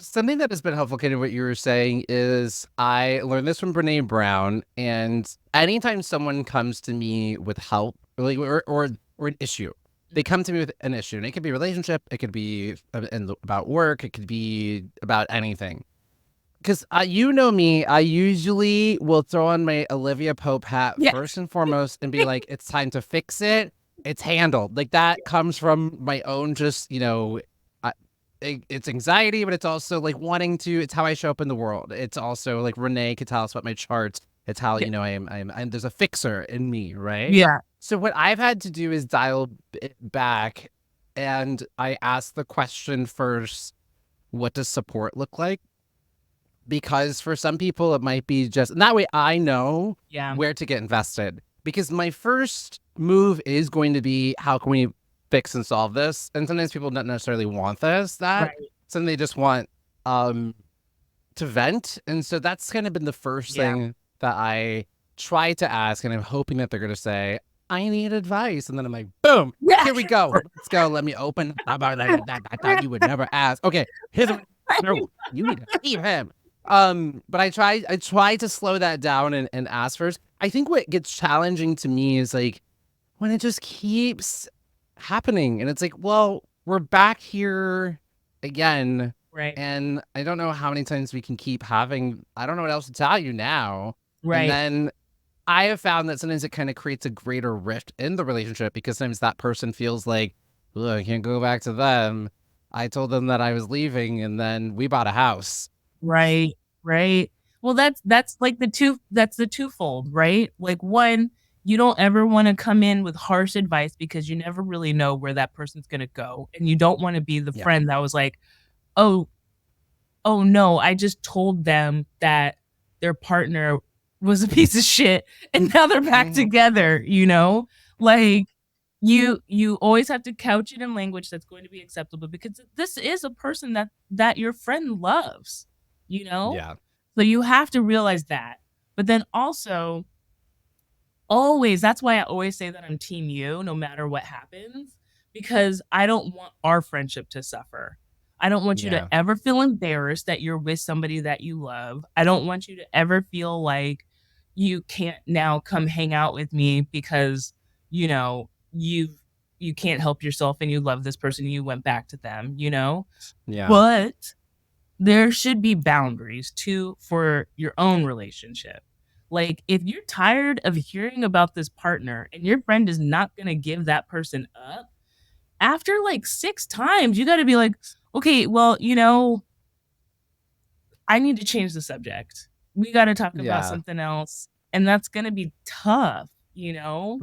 Something that has been helpful, kind of what you were saying, is I learned this from Brene Brown. And anytime someone comes to me with help, like, or an issue, they come to me with an issue, and it could be a relationship, it could be about work, it could be about anything. Because you know me, I usually will throw on my Olivia Pope hat Yeah. first and foremost and be like, it's time to fix it. It's handled. Like that comes from my own, just, it's anxiety, but it's also like wanting to, it's how I show up in the world. It's also like Renee could tell us about my charts. It's how, Yeah. there's a fixer in me, right? Yeah. So what I've had to do is dial it back, and I ask the question first, what does support look like? Because for some people it might be just, and that way I know Yeah. where to get invested, because my first move is going to be, how can we fix and solve this? And sometimes people don't necessarily want that. Right. Some they just want um to vent. And so that's kind of been the first Yeah. thing that I try to ask, and I'm hoping that they're going to say, I need advice. And then I'm like, boom, Yeah. here we go, let's go, let me open about that. I thought you would never ask. Okay, here's what, no, you need to leave him. But I try to slow that down and ask first. I think what gets challenging to me is like when it just keeps happening, and it's like, well, we're back here again, Right. and I don't know how many times we can keep having, I don't know what else to tell you now. And Right. then I have found that sometimes it kind of creates a greater rift in the relationship, because sometimes that person feels like, "Ugh, I can't go back to them. I told them that I was leaving, and then we bought a house." Right. Right. Well, that's like that's the twofold, right? Like one, you don't ever want to come in with harsh advice because you never really know where that person's going to go. And you don't want to be the Yeah. friend that was like, "Oh, oh no, I just told them that their partner was a piece of shit and now they're back Mhm. together," you know? Like you always have to couch it in language that's going to be acceptable because this is a person that your friend loves, you know? Yeah. So you have to realize that. But then also always, that's why I always say that I'm team you no matter what happens, because I don't want our friendship to suffer. I don't want you to Yeah. ever feel embarrassed that you're with somebody that you love. I don't want you to ever feel like you can't now come hang out with me because, you know, you can't help yourself and you love this person and you went back to them, you know? Yeah. But there should be boundaries too for your own relationship. Like, if you're tired of hearing about this partner and your friend is not going to give that person up, after like 6 times, you got to be like, okay, well, I need to change the subject. We got to talk about Yeah. something else. And that's going to be tough, you know?